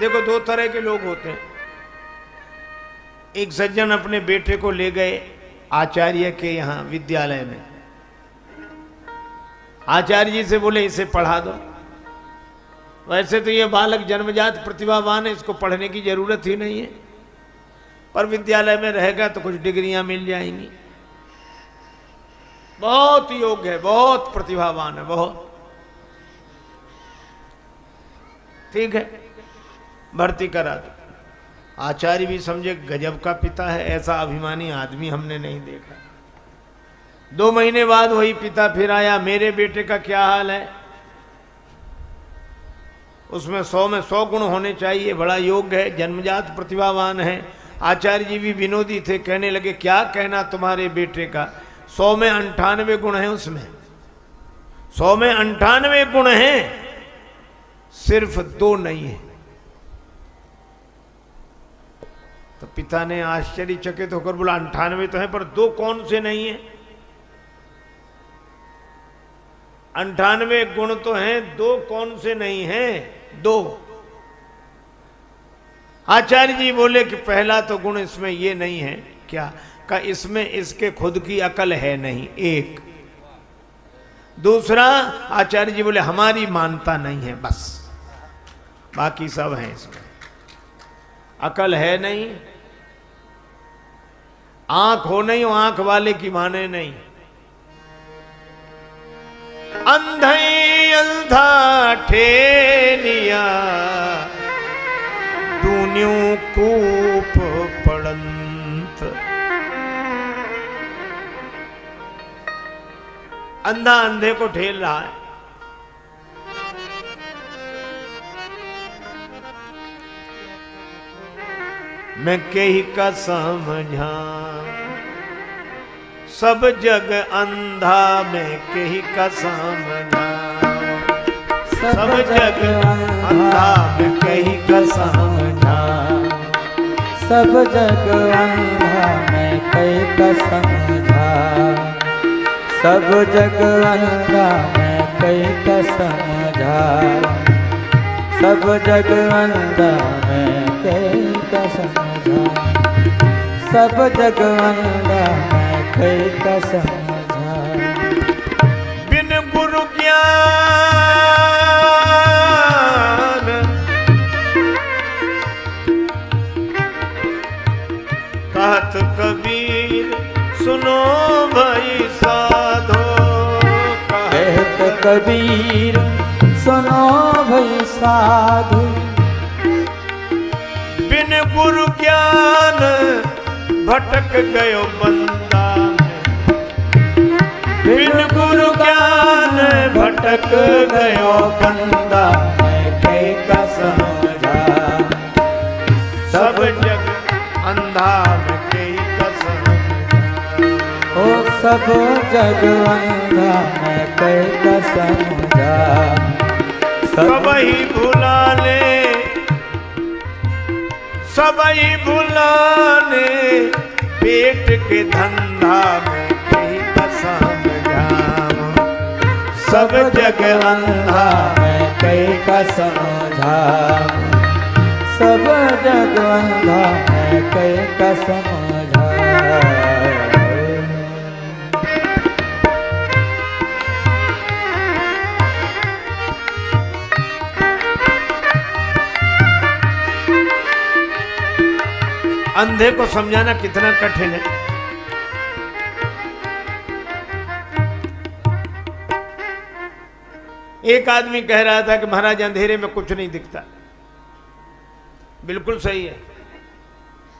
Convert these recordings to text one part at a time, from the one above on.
देखो दो तरह के लोग होते हैं। एक सज्जन अपने बेटे को ले गए आचार्य के यहाँ विद्यालय में। आचार्य जी से बोले इसे पढ़ा दो। वैसे तो ये बालक जन्मजात प्रतिभावान है, इसको पढ़ने की जरूरत ही नहीं है, पर विद्यालय में रहेगा तो कुछ डिग्रियां मिल जाएंगी। बहुत योग्य है, बहुत प्रतिभावान है, बहुत। ठीक है, भर्ती करा दो। आचार्य भी समझे गजब का पिता है, ऐसा अभिमानी आदमी हमने नहीं देखा। 2 महीने बाद वही पिता फिर आया, मेरे बेटे का क्या हाल है? उसमें 100 में 100 गुण होने चाहिए, बड़ा योग्य है, जन्मजात प्रतिभावान है। आचार्य जी भी विनोदी थे, कहने लगे क्या कहना तुम्हारे बेटे का, 100 में 98 गुण हैं उसमें, 100 में 98 गुण हैं, सिर्फ 2 नहीं है। तो पिता ने आश्चर्यचकित होकर बोला 98 तो है, पर 2 कौन से नहीं है? 98 गुण तो हैं, 2 कौन से नहीं हैं? 2। आचार्य जी बोले कि पहला तो गुण इसमें ये नहीं है, क्या? का इसमें इसके खुद की अकल है नहीं, 1। दूसरा, आचार्य जी बोले हमारी मानता नहीं है, बस, बाकी सब है इसमें। अकल है नहीं, आंख हो नहीं, आंख वाले की माने नहीं। अंधई अंधा ठेनिया दून्यू कूप पड़ंत। अंधा अंधे को ठेल रहा है। मैं कही का समझा सब जग अंधा, मैं कही का समझा सब जग अंधा, मैं कही का समझा सब जग अंधा, मैं कही का समझा सब जग अंधा, मैं कही का समझा सब जग अंधा, मैं कही का समझा सब जग अंधा, मैं कही का समझा। बिन गुरु ज्ञान कहत कबीर सुनो भाई साधो। कहत कबीर सुनो भाई साधु। बिन गुरु ज्ञान भटक गयो बंदा में, बिन गुरु ज्ञान भटक गयो बंदा, मैं कही का समझा सब जग अंधा, मैं कही का समझा ओ सब जग अंधा, मैं कही का समझा सब ही भुलाने, सब ही भुलाने पेट के धंधा, में कही का समझा सब जग अंधा, मैं कही का समझा सब जग अंधा, मैं कही का समझा। अंधे को समझाना कितना कठिन है। एक आदमी कह रहा था कि महाराज अंधेरे में कुछ नहीं दिखता। बिल्कुल सही है,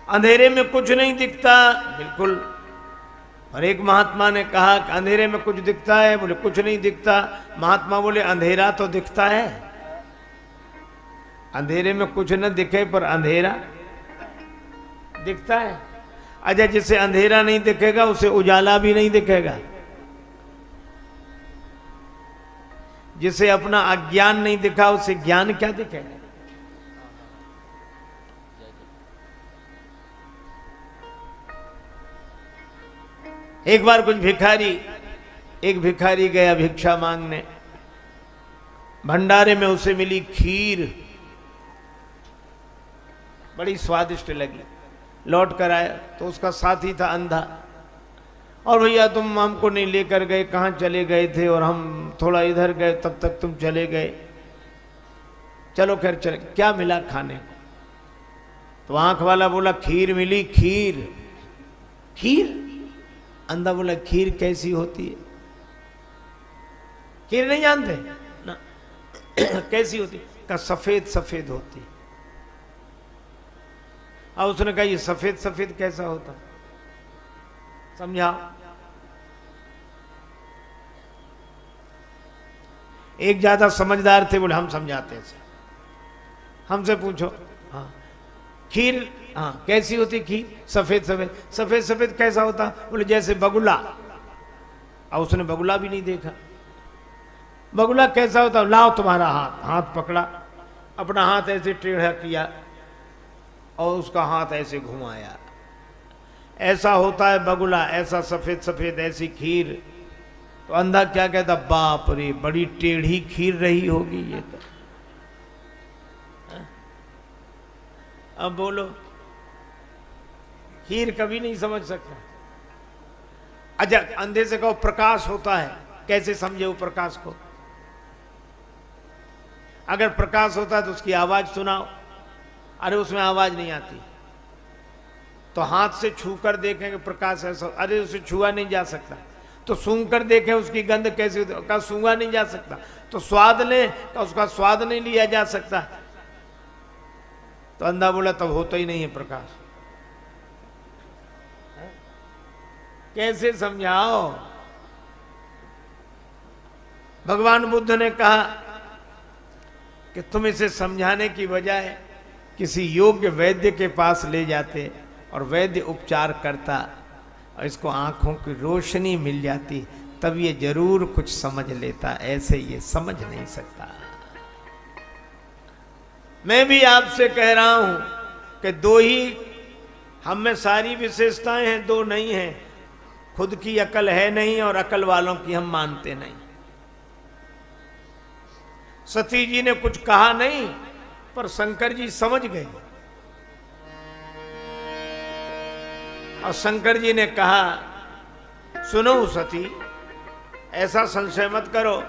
अंधेरे में कुछ नहीं दिखता, बिल्कुल। और एक महात्मा ने कहा कि अंधेरे में कुछ दिखता है, बोले कुछ नहीं दिखता। महात्मा बोले अंधेरा तो दिखता है, अंधेरे में कुछ न दिखे पर अंधेरा दिखता है। अच्छा, जिसे अंधेरा नहीं दिखेगा उसे उजाला भी नहीं दिखेगा, जिसे अपना अज्ञान नहीं दिखा उसे ज्ञान क्या दिखेगा? एक बार एक भिखारी गया भिक्षा मांगने। भंडारे में उसे मिली खीर, बड़ी स्वादिष्ट लगी। लौट कर आया तो उसका साथी था अंधा, और भैया तुम हमको नहीं लेकर गए, कहाँ चले गए थे, और हम थोड़ा इधर गए तब तक तुम चले गए, चलो खैर चले। क्या मिला खाने को? तो आंख वाला बोला खीर मिली। खीर? खीर? अंधा बोला खीर कैसी होती है? खीर नहीं जानते ना? कैसी होती? का सफेद सफेद होती। अब उसने कहा ये सफेद सफेद कैसा होता, समझा? एक ज्यादा समझदार थे, बोले हम समझाते हैं, हमसे पूछो। हाँ खीर, हाँ कैसी होती खीर? सफेद सफेद। सफेद सफेद कैसा होता? बोले जैसे बगुला। और उसने बगुला भी नहीं देखा। बगुला कैसा होता? लाओ तुम्हारा हाथ। हाथ पकड़ा, अपना हाथ ऐसे टेढ़ा किया और उसका हाथ ऐसे घुमाया। ऐसा होता है बगुला, ऐसा सफेद सफेद, ऐसी खीर। तो अंधा क्या कहता? बाप रे, बड़ी टेढ़ी खीर रही होगी ये तो। अब बोलो, खीर कभी नहीं समझ सकता। अच्छा अंधे से कहो प्रकाश होता है, कैसे समझे वो प्रकाश को? अगर प्रकाश होता है तो उसकी आवाज सुनाओ। अरे उसमें आवाज नहीं आती। तो हाथ से छू कर देखेंगे प्रकाश ऐसा, अरे उसे छुआ नहीं जा सकता। तो सूंघ कर देखें उसकी गंध कैसी होती, का सूंघा नहीं जा सकता। तो स्वाद लें तो उसका स्वाद नहीं लिया जा सकता। तो अंधा बोला तब होता ही नहीं है प्रकाश। कैसे समझाओ? भगवान बुद्ध ने कहा कि तुम इसे समझाने की बजाय किसी योग्य वैद्य के पास ले जाते और वैद्य उपचार करता और इसको आंखों की रोशनी मिल जाती, तब ये जरूर कुछ समझ लेता। ऐसे ये समझ नहीं सकता। मैं भी आपसे कह रहा हूं कि दो ही हम में सारी विशेषताएं हैं, दो नहीं हैं। खुद की अकल है नहीं और अकल वालों की हम मानते नहीं। सती जी ने कुछ कहा नहीं, पर शंकर जी समझ गए। और शंकर जी ने कहा सुनो सती, ऐसा संशय मत करो।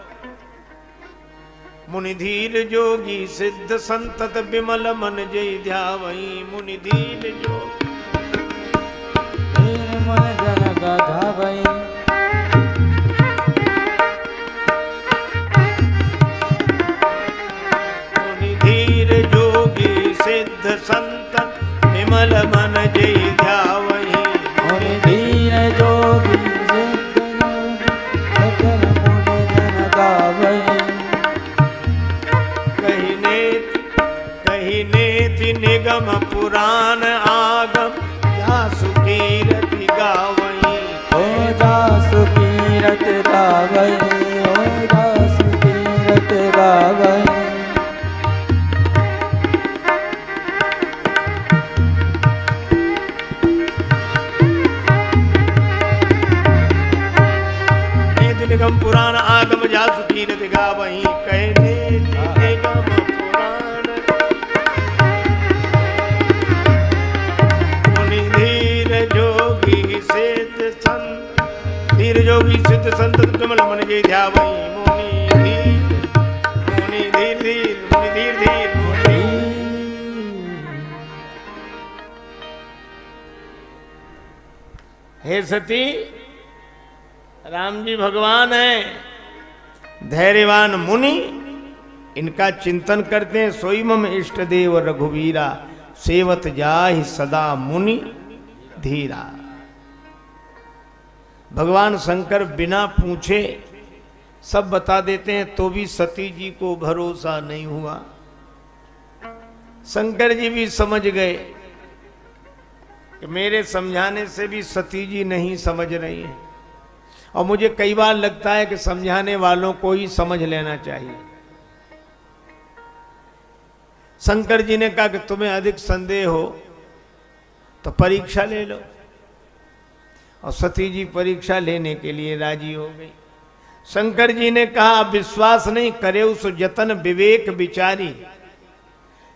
मुनिधीर जोगी सिद्ध संतत विमल मन जय ध्यावई। मुनिधीर जोगी मन जन गावई। मुनिधीर जोगी सिद्ध संत विमल मन जय ध्यावई। मुनिधीर जोगी सिद्ध सकल मुनि जन गावई। कही नेति निगम पुराण आगम जासु कीरति गावई। ओ जासु कीरत गावई। ओ जासु कीरत गावई। नेति निगम पुराण आगम जासु कीरति गावई। कहे नेति निगम पुराण धीर जोगी सिद्ध संत विमल मन जय ध्यावई। मुनि धीर धीर मुनि धीर धीर मुनि। हे सती, राम जी भगवान हैं, धैर्यवान मुनि, इनका चिंतन करते हैं। सोई मम इष्ट देव रघुवीरा, सेवत जाहि सदा मुनि धीरा। भगवान शंकर बिना पूछे सब बता देते हैं, तो भी सती जी को भरोसा नहीं हुआ। शंकर जी भी समझ गए कि मेरे समझाने से भी सती जी नहीं समझ रही है। और मुझे कई बार लगता है कि समझाने वालों को ही समझ लेना चाहिए। शंकर जी ने कहा कि तुम्हें अधिक संदेह हो तो परीक्षा ले लो। और सती जी परीक्षा लेने के लिए राजी हो गई। शंकर जी ने कहा विश्वास नहीं करे उस जतन विवेक विचारी,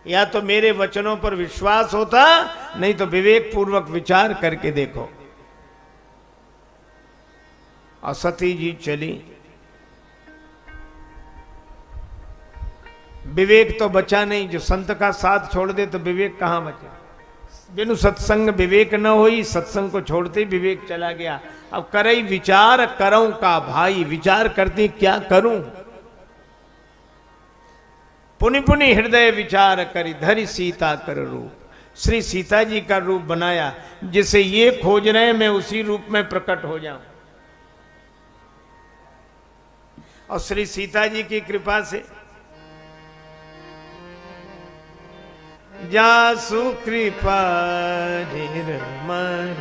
या तो मेरे वचनों पर विश्वास होता, नहीं तो विवेक पूर्वक विचार करके देखो। और सती जी चली, विवेक तो बचा नहीं। जो संत का साथ छोड़ दे तो विवेक कहां बचा। बिनु सत्संग विवेक न होई, सत्संग को छोड़ते विवेक चला गया। अब करई विचार करऊं का भाई, विचार करती क्या करूं। पुनि पुनि हृदय विचार करी, धरि सीता कर रूप। श्री सीता जी का रूप बनाया, जिसे ये खोज रहे हैं मैं उसी रूप में प्रकट हो जाऊं। और श्री सीता जी की कृपा से जासु कृपा निर्मल,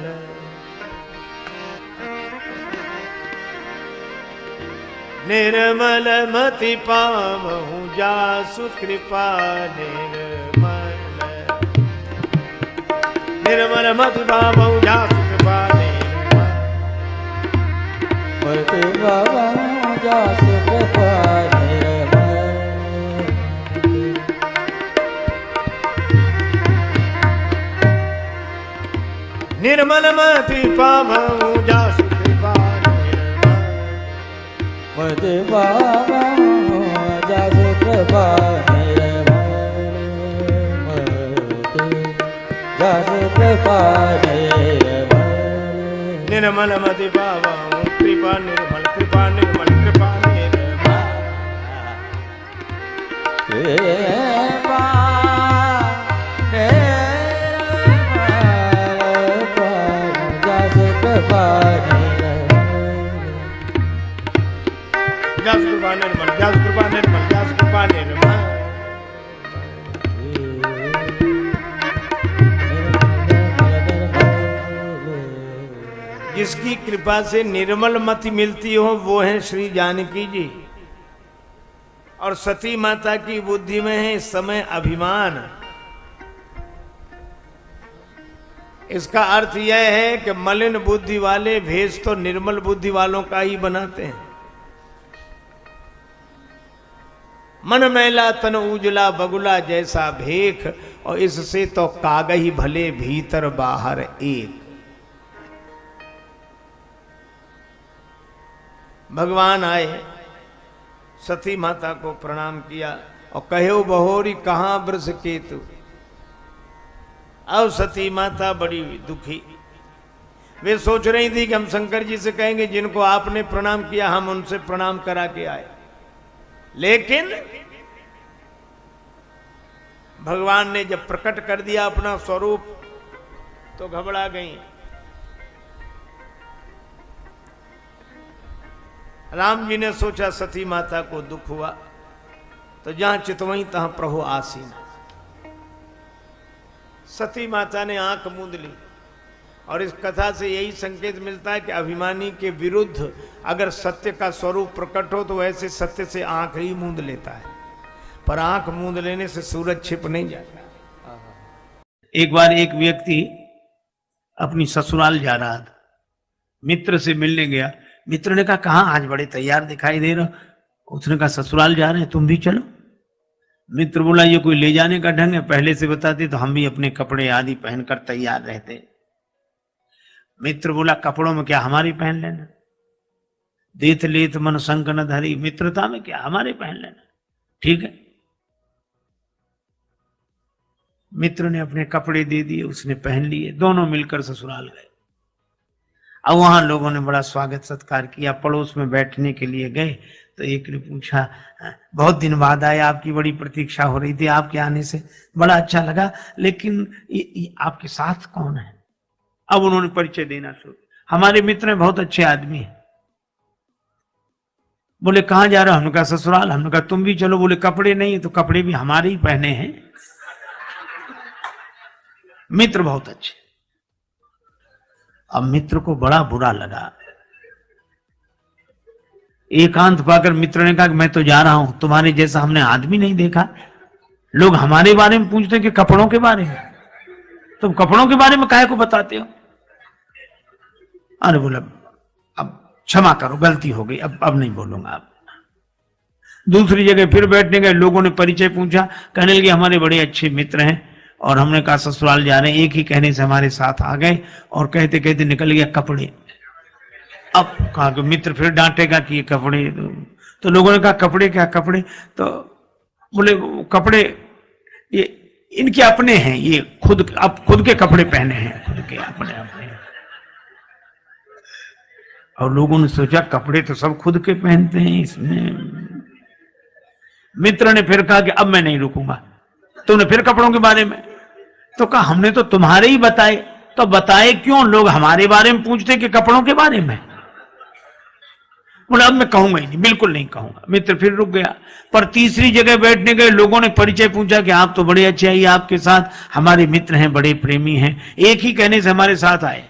निर्मल मति पावहु जासु कृपा निर्मल, निर्मल मति पावहु जासु कृपा निर्मल, मति पावहु जासु कृपा निर्मल, निर्मल मति पावहु जासु कृपा निर्मल, मति पावहु जासु कृपा निर्मल, मति जासु कृपा निर्मल, निर्मल मति पावहु कृपा निर्मल, कृपा निर्मल, कृपा निर्मल, कृपा जासु कृपा निर्मल, जासु कृपा निर्मल, जासु कृपा निर्मल। जिसकी कृपा से निर्मल मति मिलती हो वो है श्री जानकी जी। और सती माता की बुद्धि में है इस समय अभिमान। इसका अर्थ यह है कि मलिन बुद्धि वाले भेष तो निर्मल बुद्धि वालों का ही बनाते हैं। मन मैला तन उजला बगुला जैसा भेख, और इससे तो कागही भले भीतर बाहर एक। भगवान आए, सती माता को प्रणाम किया और कहो बहोरी कहां वृष केतु। अब सती माता बड़ी दुखी, वे सोच रही थी कि हम शंकर जी से कहेंगे जिनको आपने प्रणाम किया हम उनसे प्रणाम करा के आए, लेकिन भगवान ने जब प्रकट कर दिया अपना स्वरूप तो घबरा गई। राम जी ने सोचा सती माता को दुख हुआ तो जहां चितवई तहां प्रभु आसीन। सती माता ने आंख मूंद ली, और इस कथा से यही संकेत मिलता है कि अभिमानी के विरुद्ध अगर सत्य का स्वरूप प्रकट हो तो वैसे सत्य से आंख ही मूंद लेता है, पर आंख मूंद लेने से सूरज छिप नहीं जाता। एक बार एक व्यक्ति अपनी ससुराल जा रहा था, मित्र से मिलने गया। मित्र ने कहा कहाँ आज बड़े तैयार दिखाई दे रहे हो। उसने कहा ससुराल जा रहे हैं, तुम भी चलो। मित्र बोला ये कोई ले जाने का ढंग है, पहले से बताते तो हम भी अपने कपड़े आदि पहनकर तैयार रहते। मित्र बोला कपड़ों में क्या हमारी पहन लेना, देत लेत मन संक न धरी, मित्रता में क्या हमारे पहन लेना, ठीक है। मित्र ने अपने कपड़े दे दिए, उसने पहन लिए, दोनों मिलकर ससुराल गए। अब वहां लोगों ने बड़ा स्वागत सत्कार किया। पड़ोस में बैठने के लिए गए तो एक ने पूछा बहुत दिन बाद आए, आपकी बड़ी प्रतीक्षा हो रही थी, आपके आने से बड़ा अच्छा लगा, लेकिन ये आपके साथ कौन है। अब उन्होंने परिचय देना शुरू, हमारे मित्र बहुत अच्छे आदमी हैं। बोले कहां जा रहे हो, हमने कहा ससुराल। हमने कहा तुम भी चलो। बोले कपड़े नहीं है, तो कपड़े भी हमारे ही पहने हैं। मित्र बहुत अच्छे। अब मित्र को बड़ा बुरा लगा, एकांत पाकर मित्र ने कहा कि मैं तो जा रहा हूं, तुम्हारे जैसा हमने आदमी नहीं देखा। लोग हमारे बारे में पूछते हैं कि कपड़ों के बारे में, तुम कपड़ों के बारे में काहे को बताते हो। अरे बोला अब क्षमा करो, गलती हो गई, अब नहीं बोलूंगा। अब दूसरी जगह फिर बैठने गए, लोगों ने परिचय पूछा, कहने लगे हमारे बड़े अच्छे मित्र हैं। और हमने कहा ससुराल जा रहे हैं, एक ही कहने से हमारे साथ आ गए और कहते कहते निकल गया कपड़े। अब कहा कि मित्र फिर डांटेगा कि ये कपड़े, तो लोगों ने कहा कपड़े क्या कपड़े, तो बोले कपड़े ये इनके अपने हैं, ये खुद के कपड़े पहने हैं, खुद के अपने अपने। और लोगों ने सोचा कपड़े तो सब खुद के पहनते हैं इसमें। मित्र ने फिर कहा कि अब मैं नहीं रुकूंगा, तुमने फिर कपड़ों के बारे में, तो कहा हमने तो तुम्हारे ही बताए, तो बताए क्यों, लोग हमारे बारे में पूछते कि कपड़ों के बारे में। बोला अब मैं कहूंगा ही नहीं, बिल्कुल नहीं कहूंगा। मित्र फिर रुक गया, पर तीसरी जगह बैठने गए, लोगों ने परिचय पूछा कि आप तो बड़े अच्छे हैं, आपके साथ हमारे मित्र हैं, बड़े प्रेमी हैं, एक ही कहने से हमारे साथ आए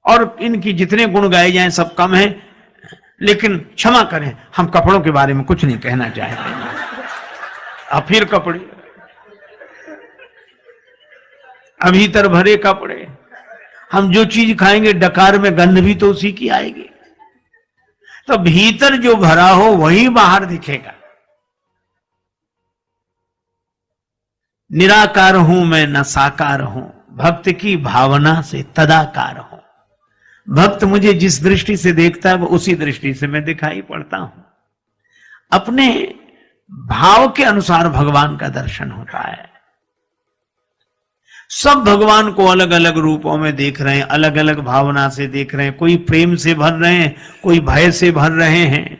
और इनकी जितने गुण गाए जाएं सब कम हैं, लेकिन क्षमा करें हम कपड़ों के बारे में कुछ नहीं कहना चाहते। अब फिर कपड़े, अब भीतर भरे कपड़े। हम जो चीज खाएंगे डकार में गंध भी तो उसी की आएगी, तो भीतर जो भरा हो वही बाहर दिखेगा। निराकार हूं मैं न साकार हूं, भक्त की भावना से तदाकार हूं। भक्त मुझे जिस दृष्टि से देखता है वो उसी दृष्टि से मैं दिखाई पड़ता हूं। अपने भाव के अनुसार भगवान का दर्शन होता है। सब भगवान को अलग अलग रूपों में देख रहे हैं, अलग अलग भावना से देख रहे हैं। कोई प्रेम से भर रहे हैं, कोई भय से भर रहे हैं।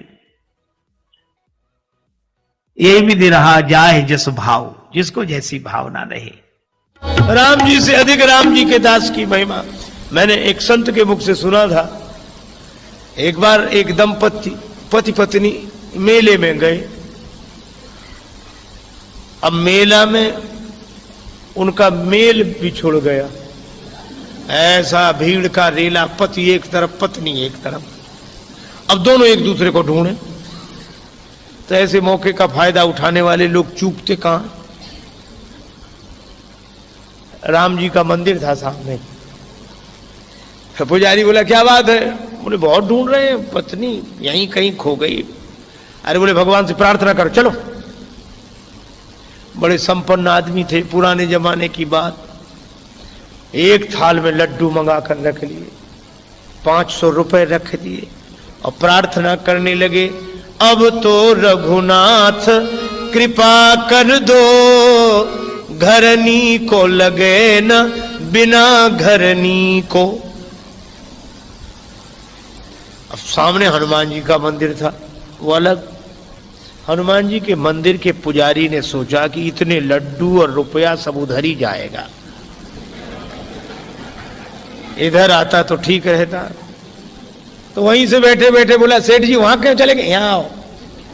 ये भी दे रहा जाए जस भाव, जिसको जैसी भावना रहे। राम जी से अधिक राम जी के दास की महिमा मैंने एक संत के मुख से सुना था। एक बार एक दंपति पति पत्नी मेले में गए। अब मेला में उनका मेल बिछुड़ गया, ऐसा भीड़ का रेला, पति एक तरफ पत्नी एक तरफ। अब दोनों एक दूसरे को ढूंढे, तो ऐसे मौके का फायदा उठाने वाले लोग चूकते कहां। राम जी का मंदिर था सामने। पुजारी बोला क्या बात है? बोले बहुत ढूंढ रहे हैं, पत्नी यहीं कहीं खो गई। अरे बोले भगवान से प्रार्थना करो, चलो। बड़े संपन्न आदमी थे, पुराने जमाने की बात। एक थाल में लड्डू मंगा कर रख लिए, 500 रुपए रख दिए और प्रार्थना करने लगे, अब तो रघुनाथ कृपा कर दो, घरनी को लगे न बिना घरनी को। अब सामने हनुमान जी का मंदिर था, वो अलग। हनुमान जी के मंदिर के पुजारी ने सोचा कि इतने लड्डू और रुपया सब उधर ही जाएगा, इधर आता तो ठीक रहता। तो वहीं से बैठे बैठे बोला, सेठ जी वहां क्यों चले गए? यहां आओ।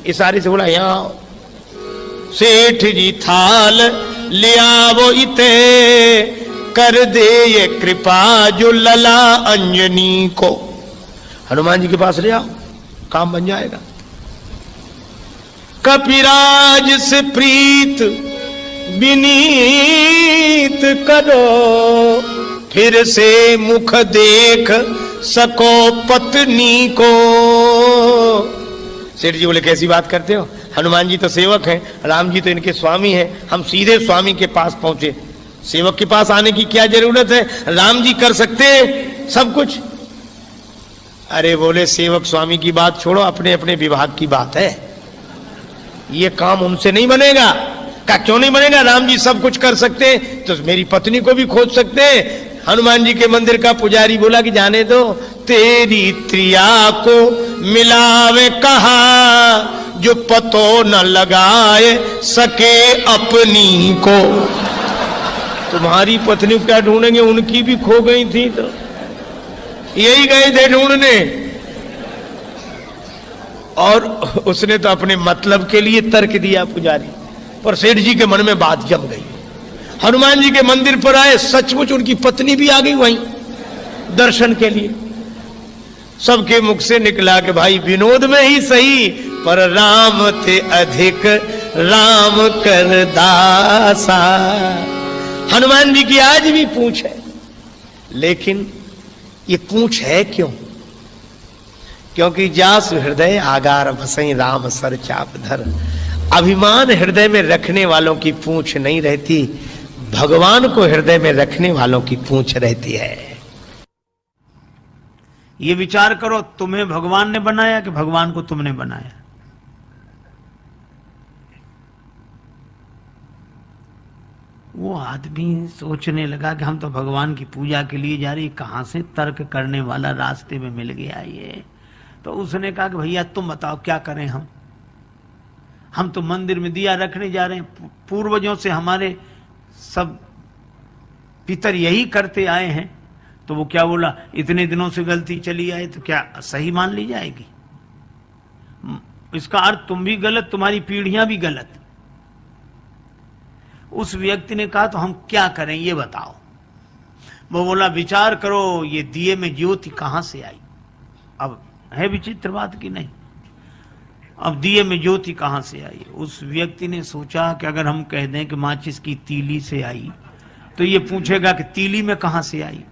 इशारे से बोला यहां आओ। सेठ जी थाल ले आओ इते, कर दे ये कृपा जो लला अंजनी को। हनुमान जी के पास ले आओ, काम बन जाएगा। कपिराज से प्रीत विनीत करो, फिर से मुख देख सको पत्नी को। सेठ जी बोले कैसी बात करते हो? हनुमान जी तो सेवक हैं, राम जी तो इनके स्वामी हैं, हम सीधे स्वामी के पास पहुंचे। सेवक के पास आने की क्या जरूरत है? राम जी कर सकते सब कुछ। अरे बोले सेवक स्वामी की बात छोड़ो, अपने अपने विभाग की बात है, ये काम उनसे नहीं बनेगा। क्या क्यों नहीं बनेगा? राम जी सब कुछ कर सकते हैं तो मेरी पत्नी को भी खोज सकते हैं। हनुमान जी के मंदिर का पुजारी बोला कि जाने दो, तेरी त्रिया को मिलावे कहा, जो पतो न लगाए सके अपनी को। तुम्हारी पत्नी को क्या ढूंढेंगे, उनकी भी खो गई थी तो यही गए थे ढूंढने। और उसने तो अपने मतलब के लिए तर्क दिया पुजारी, पर सेठ जी के मन में बात जम गई। हनुमान जी के मंदिर पर आए, सचमुच उनकी पत्नी भी आ गई वहीं दर्शन के लिए। सबके मुख से निकला कि भाई विनोद में ही सही, पर राम थे अधिक राम कर दासा। हनुमान जी की आज भी पूछ है, लेकिन ये पूछ है क्यों? क्योंकि जासु हृदय आगार बसई राम सर चाप धर। अभिमान हृदय में रखने वालों की पूंछ नहीं रहती, भगवान को हृदय में रखने वालों की पूंछ रहती है। ये विचार करो, तुम्हें भगवान ने बनाया कि भगवान को तुमने बनाया? वो आदमी सोचने लगा कि हम तो भगवान की पूजा के लिए जा रही, कहां से तर्क करने वाला रास्ते में मिल गया ये। तो उसने कहा कि भैया तुम बताओ क्या करें हम तो मंदिर में दिया रखने जा रहे हैं, पूर्वजों से हमारे सब पितर यही करते आए हैं। तो वो क्या बोला, इतने दिनों से गलती चली आए तो क्या सही मान ली जाएगी? इसका अर्थ तुम भी गलत, तुम्हारी पीढ़ियां भी गलत। उस व्यक्ति ने कहा तो हम क्या करें ये बताओ। वो बोला विचार करो, ये दिए में ज्योति कहां से आई? अब है विचित्र बात की नहीं? अब दिए में ज्योति कहां से आई? उस व्यक्ति ने सोचा कि अगर हम कह दें कि माचिस की तीली से आई, तो ये पूछेगा कि तीली में कहां से आई।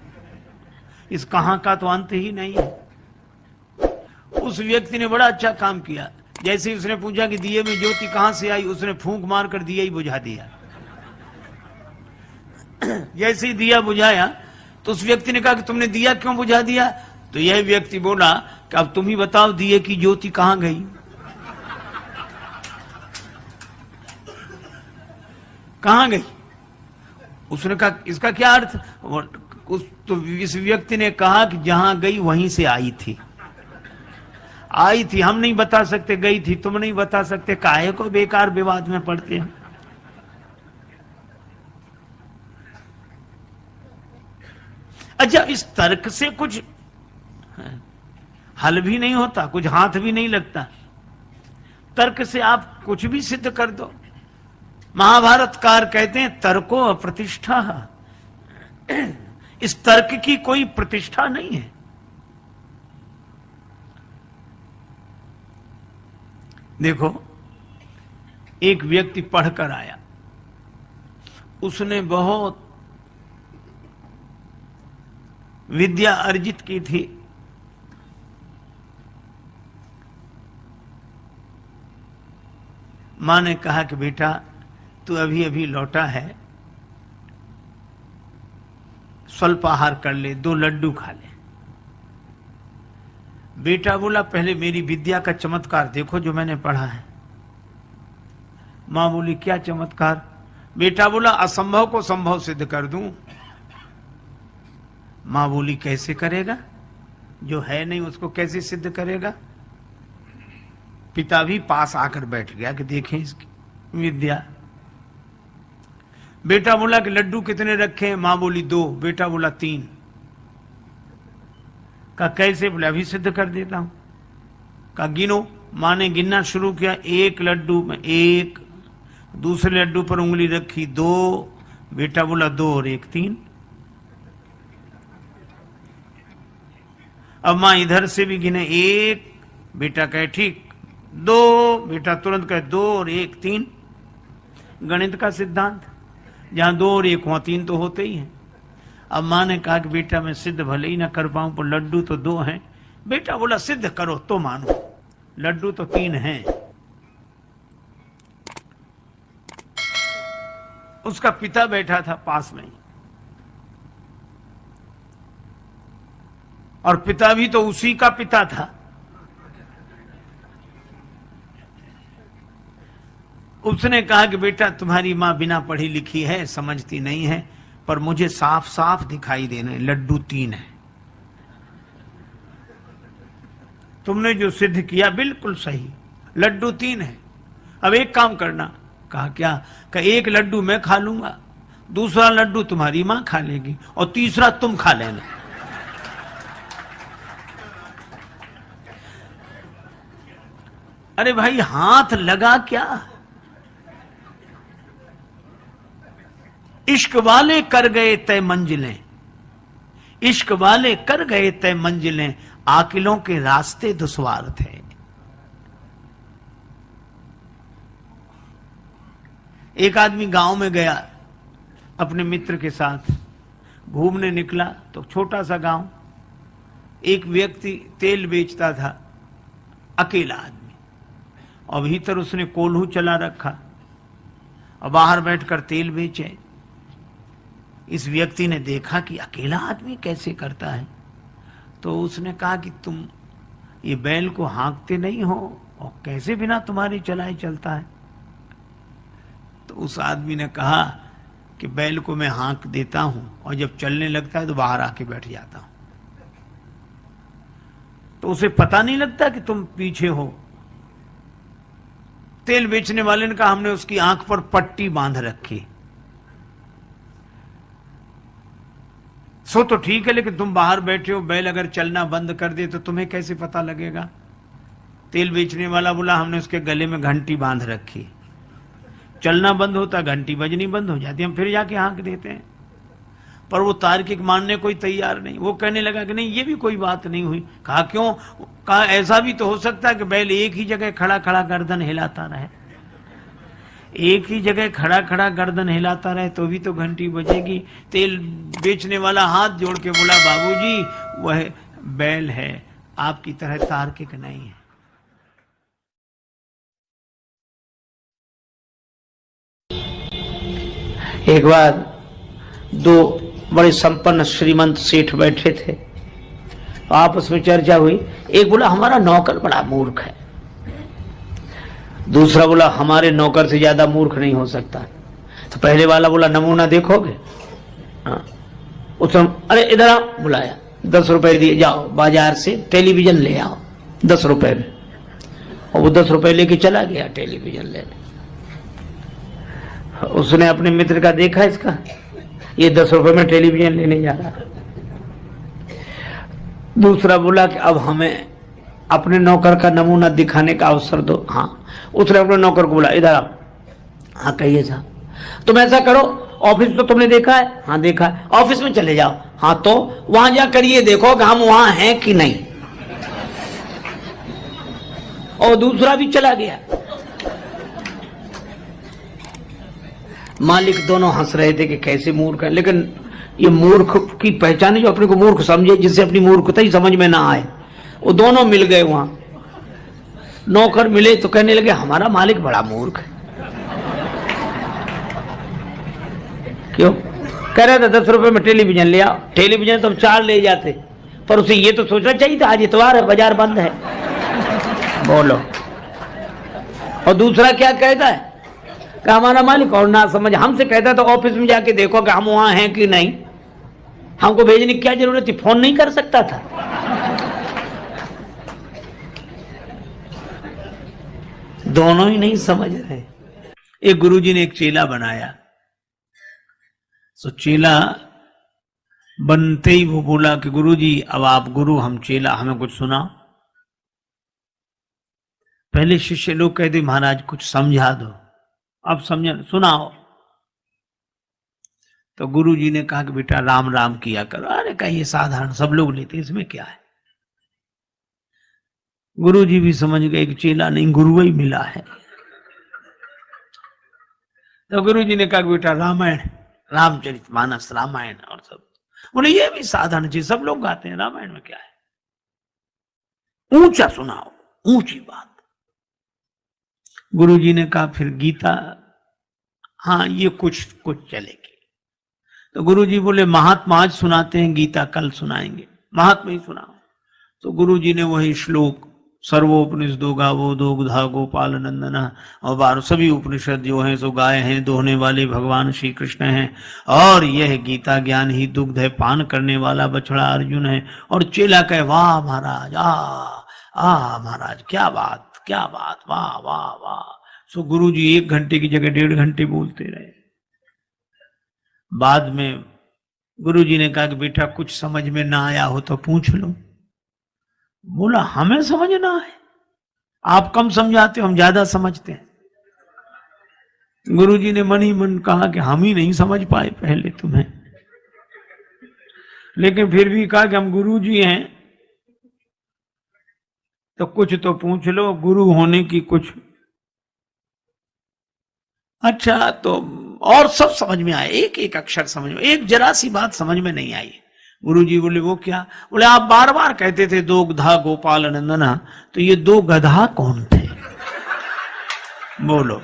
इस कहां का तो अंत ही नहीं है। उस व्यक्ति ने बड़ा अच्छा काम किया। जैसे ही उसने पूछा कि दिए में ज्योति कहां से आई, उसने फूंक मारकर दिया ही बुझा दिया। जैसे ही दिया बुझाया तो उस व्यक्ति ने कहा कि तुमने दिया क्यों बुझा दिया? तो यह व्यक्ति बोला कि अब तुम ही बताओ दिए की ज्योति कहां गई? कहां गई? उसने कहा इसका क्या अर्थ? तो इस व्यक्ति ने कहा कि जहां गई वहीं से आई थी। आई थी हम नहीं बता सकते, गई थी तुम नहीं बता सकते, काहे को बेकार विवाद में पड़ते हैं। अच्छा, इस तर्क से कुछ हल भी नहीं होता, कुछ हाथ भी नहीं लगता। तर्क से आप कुछ भी सिद्ध कर दो। महाभारतकार कहते हैं तर्को अप्रतिष्ठा, इस तर्क की कोई प्रतिष्ठा नहीं है। देखो, एक व्यक्ति पढ़कर आया, उसने बहुत विद्या अर्जित की थी, मां ने कहा कि बेटा तू अभी अभी लौटा है, स्वल्पाहार कर ले, 2 लड्डू खा ले। बेटा बोला पहले मेरी विद्या का चमत्कार देखो जो मैंने पढ़ा है। मां बोली क्या चमत्कार? बेटा बोला असंभव को संभव सिद्ध कर दूं। मां बोली कैसे करेगा? जो है नहीं उसको कैसे सिद्ध करेगा? पिता भी पास आकर बैठ गया कि देखें इसकी विद्या। बेटा बोला कि लड्डू कितने रखे हैं? मां बोली 2। बेटा बोला 3। कहा कैसे? बोले अभी सिद्ध कर देता हूं। कहा गिनो। मां ने गिनना शुरू किया, 1 लड्डू में 1, दूसरे लड्डू पर उंगली रखी 2। बेटा बोला 2 और 1 3। अब मां इधर से भी गिने 1, बेटा कहे ठीक 2, बेटा तुरंत कहे 2 और 1 3। गणित का सिद्धांत, जहां 2 और 1 वहां 3 तो होते ही हैं। अब मां ने कहा कि बेटा मैं सिद्ध भले ही ना कर पाऊं पर लड्डू तो 2 हैं। बेटा बोला सिद्ध करो तो मानो, लड्डू तो 3 हैं। उसका पिता बैठा था पास में, और पिता भी तो उसी का पिता था। उसने कहा कि बेटा तुम्हारी मां बिना पढ़ी लिखी है, समझती नहीं है, पर मुझे साफ साफ दिखाई देने लड्डू 3 है। तुमने जो सिद्ध किया बिल्कुल सही, लड्डू 3 है। अब एक काम करना। कहा क्या? कहा 1 लड्डू मैं खा लूंगा, दूसरा लड्डू तुम्हारी मां खा लेगी और तीसरा तुम खा लेना। अरे भाई हाथ लगा क्या? इश्क वाले कर गए तय मंजिलें, इश्क वाले कर गए तय मंजिलें, आकिलों के रास्ते दुश्वार थे। एक आदमी गांव में गया अपने मित्र के साथ, घूमने निकला तो छोटा सा गांव, एक व्यक्ति तेल बेचता था, अकेला आदमी, और भीतर उसने कोल्हू चला रखा और बाहर बैठकर तेल बेचे। इस व्यक्ति ने देखा कि अकेला आदमी कैसे करता है, तो उसने कहा कि तुम ये बैल को हाँकते नहीं हो और कैसे बिना तुम्हारे चलाए चलता है। तो उस आदमी ने कहा कि बैल को मैं हाँक देता हूं और जब चलने लगता है तो बाहर आके बैठ जाता हूं, तो उसे पता नहीं लगता कि तुम पीछे हो। तेल बेचने वाले ने कहा हमने उसकी आंख पर पट्टी बांध रखी। सो तो ठीक है, लेकिन तुम बाहर बैठे हो, बैल अगर चलना बंद कर दे तो तुम्हें कैसे पता लगेगा। तेल बेचने वाला बोला हमने उसके गले में घंटी बांध रखी, चलना बंद होता घंटी बजनी बंद हो जाती, हम फिर जाके हाँक देते हैं। पर वो तार्किक मानने कोई तैयार नहीं। वो कहने लगा कि नहीं ये भी कोई बात नहीं हुई। कहा क्यों? कहा ऐसा भी तो हो सकता है कि बैल एक ही जगह खड़ा खड़ा गर्दन हिलाता रहे, एक ही जगह खड़ा खड़ा गर्दन हिलाता रहे तो भी तो घंटी बजेगी। तेल बेचने वाला हाथ जोड़ के बोला बाबूजी वह बैल है, आपकी तरह तार्किक नहीं है। एक बार दो बड़े संपन्न श्रीमंत सेठ बैठे थे, आपस में चर्चा हुई। एक बोला हमारा नौकर बड़ा मूर्ख है, दूसरा बोला हमारे नौकर से ज्यादा मूर्ख नहीं हो सकता। तो पहले वाला बोला नमूना देखोगे? हाँ। उसने अरे इधर आओ, बुलाया, 10 रुपए दिए, जाओ बाजार से टेलीविजन ले आओ 10 रुपए में। और वो 10 रुपए लेके चला गया टेलीविजन लेने। उसने अपने मित्र का देखा, इसका ये 10 रुपए में टेलीविजन लेने जा रहा। दूसरा बोला कि अब हमें अपने नौकर का नमूना दिखाने का अवसर दो। हाँ। उसने अपने नौकर को बोला इधर आओ। हाँ कहिए साहब। तुम ऐसा करो, ऑफिस तो तुमने देखा है? हाँ देखा है। ऑफिस में चले जाओ। हाँ तो वहां जाकर ये देखो कि हम वहां हैं कि नहीं। और दूसरा भी चला गया। मालिक दोनों हंस रहे थे कि कैसे मूर्ख है, लेकिन ये मूर्ख की पहचान है जो अपने को मूर्ख समझे, जिससे अपनी मूर्खता ही समझ में ना आए। वो दोनों मिल गए वहां। नौकर मिले तो कहने लगे हमारा मालिक बड़ा मूर्ख है। क्यों? कह रहा था 10 रुपए में टेलीविजन ले आओ। टेलीविजन तो 4 ले जाते, पर उसे ये तो सोचना चाहिए था आज इतवार है, बाजार बंद है। बोलो। और दूसरा क्या कहता है कि हमारा मालिक और ना समझ हमसे कहता तो ऑफिस में जाके देखो कि हम वहां हैं कि नहीं, हमको भेजने की क्या जरूरत थी, फोन नहीं कर सकता था। दोनों ही नहीं समझ रहे। एक गुरुजी ने एक चेला बनाया, तो चेला बनते ही वो बोला कि गुरुजी अब आप गुरु हम चेला, हमें कुछ सुनाओ। पहले शिष्य लोग कहते महाराज कुछ समझा दो, अब समझ सुनाओ। तो गुरुजी ने कहा कि बेटा राम राम किया करो। अरे कहिए साधारण सब लोग लेते, इसमें क्या है। गुरुजी भी समझ गए कि चेला नहीं गुरु ही मिला है। तो गुरुजी ने कहा कि बेटा रामायण, रामचरितमानस रामायण और सब। बोले ये भी साधारण चीज सब लोग गाते हैं, रामायण में क्या है, ऊंचा सुनाओ, ऊंची बात। गुरुजी ने कहा फिर गीता, हाँ ये कुछ चलेगी। तो गुरुजी बोले महात्मा आज सुनाते हैं, गीता कल सुनाएंगे, महात्मा ही सुनाओ। तो गुरुजी ने वही श्लोक सर्वोपनिषदो गावो दुग्धा गोपाल नंदन और 12 सभी उपनिषद जो हैं सो गाय हैं, दोहने वाले भगवान श्री कृष्ण हैं, और यह गीता ज्ञान ही दुग्ध है, पान करने वाला बछड़ा अर्जुन है। और चेला कहे वाह महाराज, आ महाराज क्या बात, क्या बात, वाह वाह वाह। सो गुरुजी 1 घंटे की जगह 1.5 घंटे बोलते रहे। बाद में गुरुजी ने कहा कि बेटा कुछ समझ में ना आया हो तो पूछ लो। बोला हमें समझना है, आप कम समझाते हो, हम ज्यादा समझते हैं। गुरुजी ने मन ही मन कहा कि हम ही नहीं समझ पाए पहले तुम्हें, लेकिन फिर भी कहा कि हम गुरुजी हैं तो कुछ तो पूछ लो, गुरु होने की कुछ। अच्छा तो और सब समझ में आया, एक एक अक्षर समझ में, एक जरा सी बात समझ में नहीं आई। गुरुजी बोले वो क्या? बोले आप बार बार कहते थे दो गधा गोपाल नंदना, तो ये दो गधा कौन थे? बोलो।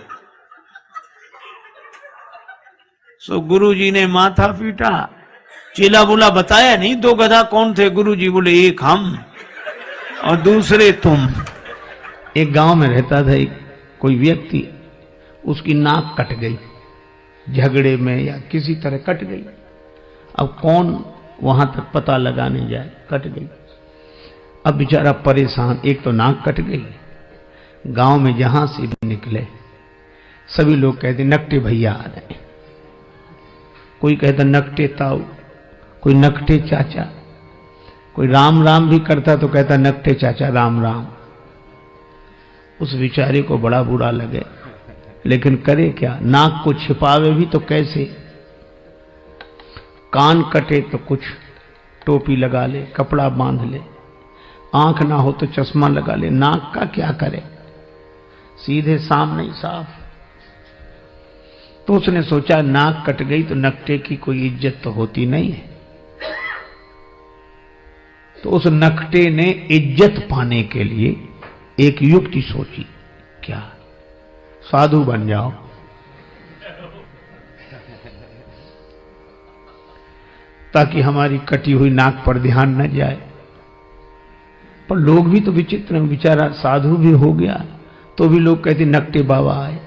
सो गुरुजी ने माथा पीटा। चेला बोला बताया नहीं दो गधा कौन थे? गुरुजी बोले एक हम और दूसरे तुम। एक गांव में रहता था एक कोई व्यक्ति, उसकी नाक कट गई, झगड़े में या किसी तरह कट गई। अब कौन वहां तक पता लगाने जाए, कट गई। अब बेचारा परेशान, एक तो नाक कट गई, गांव में जहां से भी निकले सभी लोग कहते नकटे भैया आ रहे, कोई कहता नकटे ताऊ, कोई नकटे चाचा, कोई राम राम भी करता तो कहता नकटे चाचा राम राम। उस बेचारे को बड़ा बुरा लगे, लेकिन करे क्या? नाक को छिपावे भी तो कैसे? कान कटे तो कुछ टोपी लगा ले, कपड़ा बांध ले, आंख ना हो तो चश्मा लगा ले, नाक का क्या करे? सीधे सामने ही साफ। तो उसने सोचा नाक कट गई तो नकटे की कोई इज्जत तो होती नहीं है। तो उस नकटे ने इज्जत पाने के लिए एक युक्ति सोची। क्या? साधु बन जाओ। ताकि हमारी कटी हुई नाक पर ध्यान न जाए। पर लोग भी तो विचित्र हैं, बेचारा साधु भी हो गया तो भी लोग कहते नकटे बाबा आए,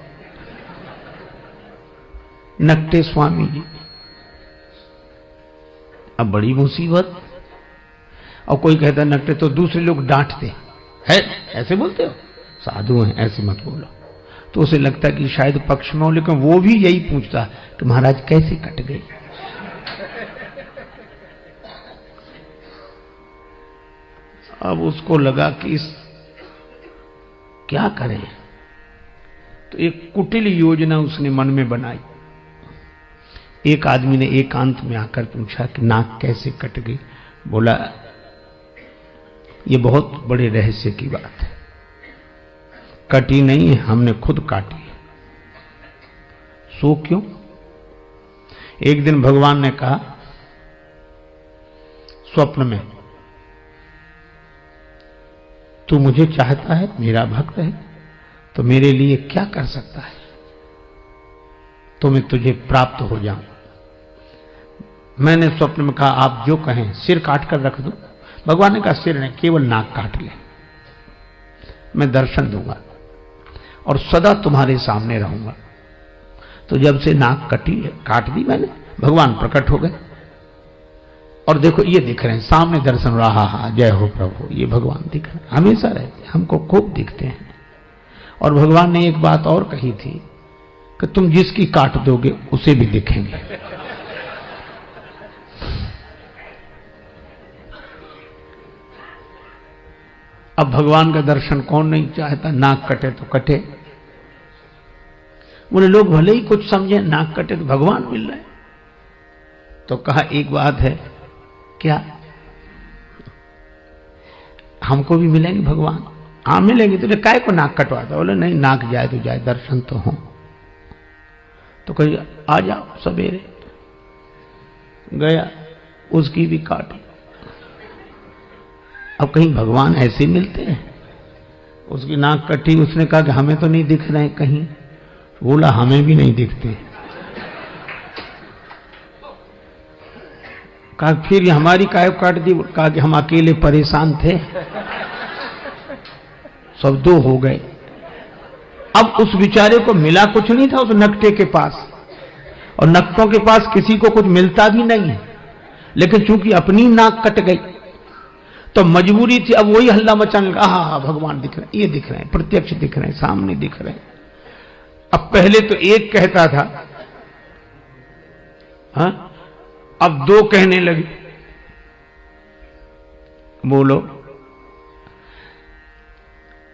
नकटे स्वामी जी। अब बड़ी मुसीबत। और कोई कहता नकटे तो दूसरे लोग डांटते है, ऐसे बोलते हो, साधु हैं ऐसे मत बोलो। तो उसे लगता कि शायद पक्ष में हो, लेकिन वो भी यही पूछता कि महाराज कैसे कट गई। अब उसको लगा कि इस क्या करे, तो एक कुटिल योजना उसने मन में बनाई। एक आदमी ने एकांत में आकर पूछा कि नाक कैसे कट गई? बोला ये बहुत बड़े रहस्य की बात है, कटी नहीं है, हमने खुद काटी है। सो क्यों? एक दिन भगवान ने कहा स्वप्न में, तू मुझे चाहता है, मेरा भक्त है, तो मेरे लिए क्या कर सकता है तो मैं तुझे प्राप्त हो जाऊं। मैंने स्वप्न में कहा आप जो कहें, सिर काट कर रख दो। भगवान ने कहा सिर नहीं, केवल नाक काट ले, मैं दर्शन दूंगा और सदा तुम्हारे सामने रहूंगा। तो जब से नाक काट दी मैंने, भगवान प्रकट हो गए और देखो ये दिख रहे हैं सामने, दर्शन रहा। हा जय हो प्रभु, ये भगवान दिख रहे हैं, हमेशा रहते, हमको खूब दिखते हैं। और भगवान ने एक बात और कही थी कि तुम जिसकी काट दोगे उसे भी दिखेंगे। अब भगवान का दर्शन कौन नहीं चाहता? नाक कटे तो कटे। बोले लोग भले ही कुछ समझे, नाक कटे तो भगवान मिल रहे। तो कहा एक बात है, क्या? हमको भी मिलेंगे भगवान? हाँ मिलेंगे। तुझे काय को नाक कटवाता? बोले नहीं, नाक जाए तो जाए, दर्शन तो हो। तो कही आ जाओ सवेरे। गया, उसकी भी काटी। अब कहीं भगवान ऐसे मिलते हैं? उसकी नाक कटी, उसने कहा कि हमें तो नहीं दिख रहे कहीं। बोला हमें भी नहीं दिखते। कहा फिर हमारी काय काट दी? कहा कि हम अकेले परेशान थे, सब दो हो गए। अब उस बेचारे को मिला कुछ नहीं था उस नकटे के पास, और नकटों के पास किसी को कुछ मिलता भी नहीं है। लेकिन चूंकि अपनी नाक कट गई तो मजबूरी थी, अब वही हल्ला मचाने लगा। हाँ भगवान दिख रहे हैं, ये दिख रहे हैं, प्रत्यक्ष दिख रहे हैं, सामने दिख रहे हैं। अब पहले तो एक कहता था, हाँ, अब दो कहने लगे। बोलो,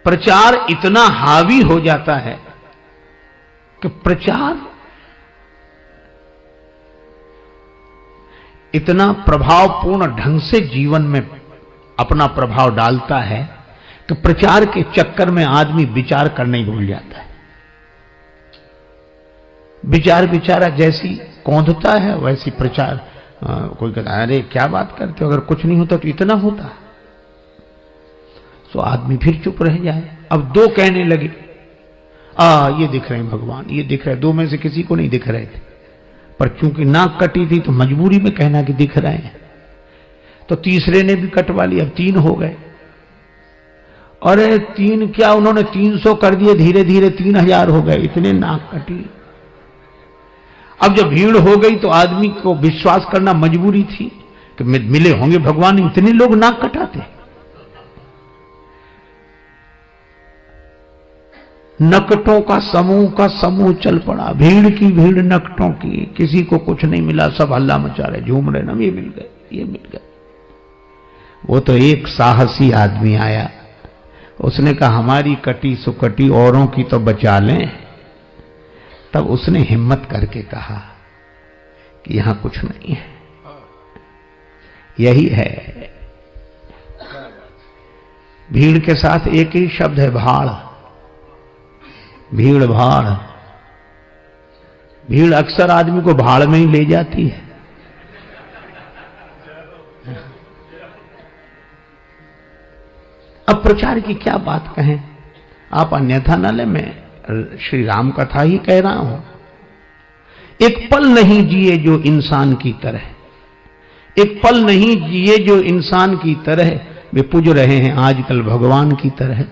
प्रचार इतना हावी हो जाता है कि प्रचार इतना प्रभावपूर्ण ढंग से जीवन में अपना प्रभाव डालता है कि प्रचार के चक्कर में आदमी विचार करना ही भूल जाता है। विचार बेचारा जैसी कौंधता है वैसी प्रचार कोई कहता है अरे क्या बात करते हो, अगर कुछ नहीं होता तो इतना होता। तो आदमी फिर चुप रह जाए। अब दो कहने लगे ये दिख रहे हैं भगवान, ये दिख रहे हैं। दो में से किसी को नहीं दिख रहे थे, पर चूंकि नाक कटी थी तो मजबूरी में कहना कि दिख रहे हैं। तो तीसरे ने भी कटवा लिया, अब 3 हो गए। अरे 3 क्या, उन्होंने 300 कर दिए, धीरे धीरे 3000 हो गए, इतने नाक कटी। अब जब भीड़ हो गई तो आदमी को विश्वास करना मजबूरी थी कि मिले होंगे भगवान, इतने लोग नाक कटाते। नकटों का समूह चल पड़ा, भीड़ की भीड़ नकटों की, किसी को कुछ नहीं मिला, सब हल्ला मचा रहे, झूम रहे, ना ये मिल गए, ये मिल गए। वो तो एक साहसी आदमी आया, उसने कहा हमारी कटी सो कटी, औरों की तो बचा लें। तब उसने हिम्मत करके कहा कि यहां कुछ नहीं है, यही है। भीड़ के साथ एक ही शब्द है, भाड़। भीड़ भाड़, भीड़ अक्सर आदमी को भाड़ में ही ले जाती है। अब प्रचार की क्या बात कहें, आप अन्यथा न ले, मैं श्री राम कथा ही कह रहा हूं। एक पल नहीं जिए जो इंसान की तरह, एक पल नहीं जिए जो इंसान की तरह, वे पूज रहे हैं आजकल भगवान की तरह।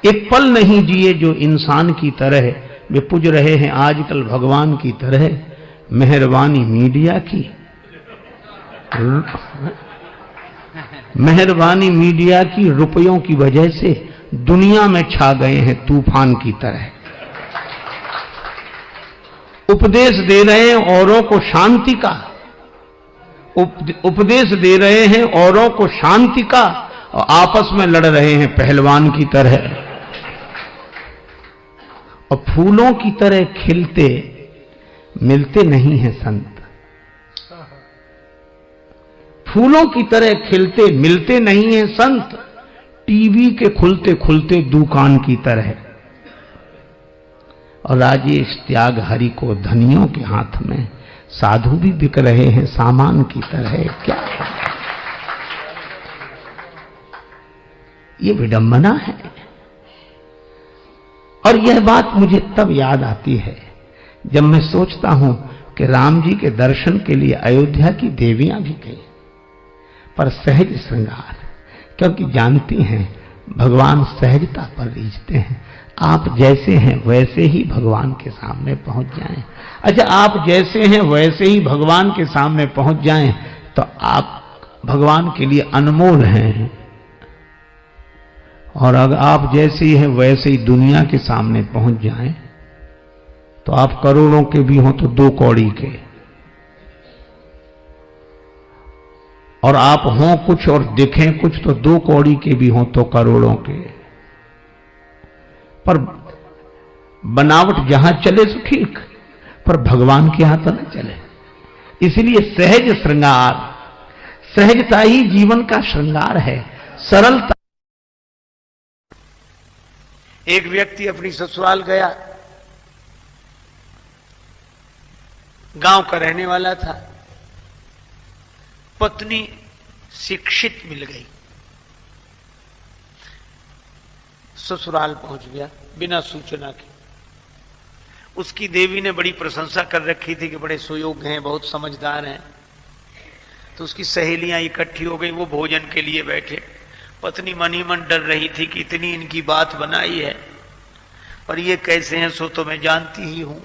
एक पल नहीं जिए जो इंसान की तरह, वे पूज रहे हैं आजकल भगवान की तरह। मेहरबानी मीडिया की, मेहरबानी मीडिया की, रुपयों की वजह से दुनिया में छा गए हैं तूफान की तरह। उपदेश दे रहे हैं औरों को शांति का, उपदेश दे रहे हैं औरों को शांति का, और आपस में लड़ रहे हैं पहलवान की तरह। और फूलों की तरह खिलते मिलते नहीं हैं संत, फूलों की तरह खिलते मिलते नहीं हैं संत, टीवी के खुलते खुलते दुकान की तरह। और राजेश त्याग हरि को धनियों के हाथ में, साधु भी बिक रहे हैं सामान की तरह। क्या ये विडंबना है। और यह बात मुझे तब याद आती है जब मैं सोचता हूं कि राम जी के दर्शन के लिए अयोध्या की देवियां भी गई, पर सहज श्रृंगार, क्योंकि जानती हैं भगवान सहजता पर रीझते हैं। आप जैसे हैं वैसे ही भगवान के सामने पहुंच जाएं। अच्छा, आप जैसे हैं वैसे ही भगवान के सामने पहुंच जाएं तो आप भगवान के लिए अनमोल हैं। और अगर आप जैसे ही हैं वैसे ही दुनिया के सामने पहुंच जाएं तो आप करोड़ों के भी हों तो 2 कौड़ी के, और आप हों कुछ और दिखें कुछ तो 2 कौड़ी के भी हों तो करोड़ों के। पर बनावट जहां चले तो ठीक, पर भगवान के यहां तो न चले। इसलिए सहज श्रृंगार, सहजता ही जीवन का श्रृंगार है, सरलता। एक व्यक्ति अपनी ससुराल गया, गांव का रहने वाला था। पत्नी शिक्षित मिल गई, ससुराल पहुंच गया बिना सूचना के। उसकी देवी ने बड़ी प्रशंसा कर रखी थी कि बड़े सुयोग्य हैं, बहुत समझदार हैं। तो उसकी सहेलियां इकट्ठी हो गई, वो भोजन के लिए बैठे। पत्नी मन ही मन डर रही थी कि इतनी इनकी बात बनाई है, पर ये कैसे हैं सो तो मैं जानती ही हूं।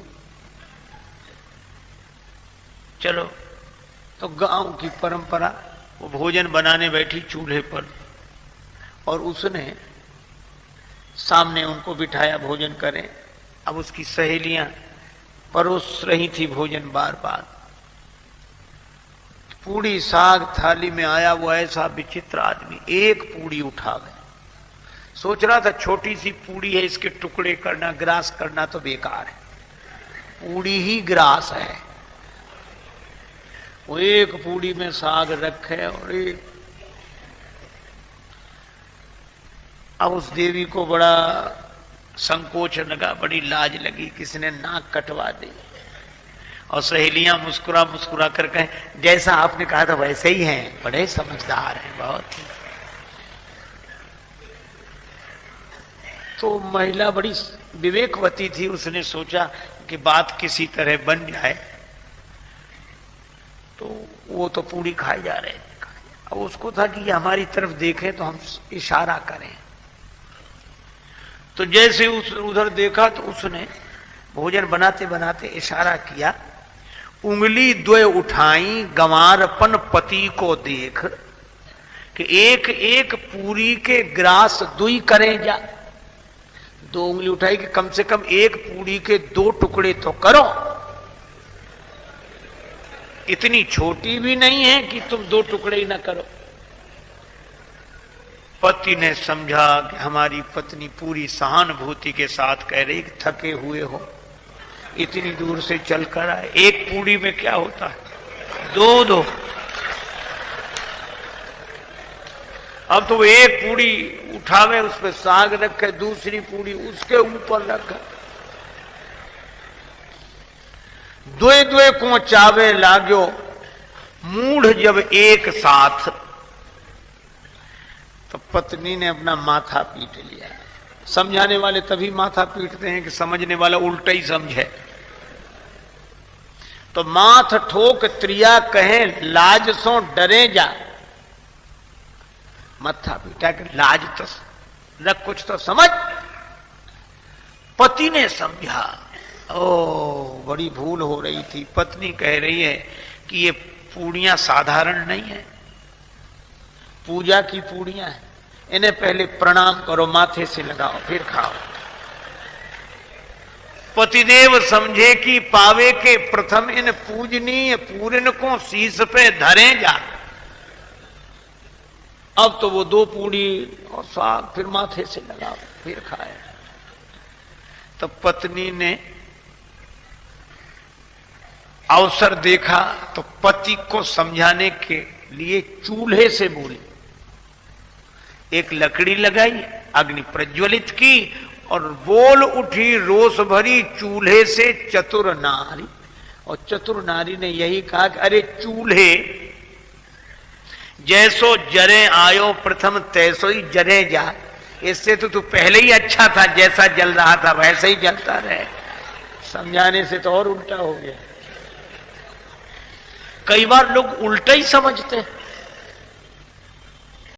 चलो, तो गांव की परंपरा, वो भोजन बनाने बैठी चूल्हे पर, और उसने सामने उनको बिठाया भोजन करें। अब उसकी सहेलियां परोस रही थी भोजन बार बार। पूड़ी साग थाली में आया, वो ऐसा विचित्र आदमी, एक पूड़ी उठा गया। सोच रहा था छोटी सी पूड़ी है, इसके टुकड़े करना, ग्रास करना तो बेकार है, पूड़ी ही ग्रास है। वो एक पूड़ी में साग रखे और एक। अब उस देवी को बड़ा संकोच लगा, बड़ी लाज लगी, किसने नाक कटवा दी। और सहेलियां मुस्कुरा मुस्कुरा कर कहें जैसा आपने कहा था वैसे ही हैं, बड़े समझदार हैं बहुत। तो महिला बड़ी विवेकवती थी, उसने सोचा कि बात किसी तरह बन जाए। तो वो तो पूरी खाए जा रहे थे। अब उसको था कि ये हमारी तरफ देखें तो हम इशारा करें। तो जैसे उधर देखा तो उसने भोजन बनाते बनाते इशारा किया, उंगली द्वय उठाई गंवारपन पति को देख, कि एक एक पूरी के ग्रास दुई करें जा। दो उंगली उठाई कि कम से कम एक पूरी के 2 टुकड़े तो करो। इतनी छोटी भी नहीं है कि तुम 2 टुकड़े ही ना करो। पति ने समझा कि हमारी पत्नी पूरी सहानुभूति के साथ कह रही कि थके हुए हो, इतनी दूर से चलकर आए, एक पूड़ी में क्या होता है, 2 अब तो वो एक पूड़ी उठावे, उस पर साग रखे, दूसरी पूड़ी उसके ऊपर रखा, द्वे द्वे को चावे लाग्यो मूढ़ जब एक साथ। तो पत्नी ने अपना माथा पीट लिया। समझाने वाले तभी माथा पीटते हैं कि समझने वाला उल्टा ही समझे। तो माथ ठोक त्रिया कहे लाज सो डरे जा। माथा पीटा कि लाज तो रख, कुछ तो समझ। पति ने समझा, ओ बड़ी भूल हो रही थी। पत्नी कह रही है कि ये पूड़ियां साधारण नहीं है, पूजा की पूड़ियां हैं, इन्हें पहले प्रणाम करो, माथे से लगाओ, फिर खाओ। पतिदेव समझे कि पावे के प्रथम इन पूजनीय पूरन को शीश पे धरे जा। अब तो वो 2 पूड़ी और साग फिर माथे से लगाओ, फिर खाए। तो पत्नी ने अवसर देखा तो पति को समझाने के लिए चूल्हे से बोली। एक लकड़ी लगाई, अग्नि प्रज्वलित की और बोल उठी रोष भरी चूल्हे से चतुर नारी। और चतुर नारी ने यही कहा कि अरे चूल्हे, जैसो जरे आयो प्रथम तैसो ही जरे जा। इससे तो तू पहले ही अच्छा था, जैसा जल रहा था वैसे ही जलता रहे। समझाने से तो और उल्टा हो गया। कई बार लोग उल्टा ही समझते हैं।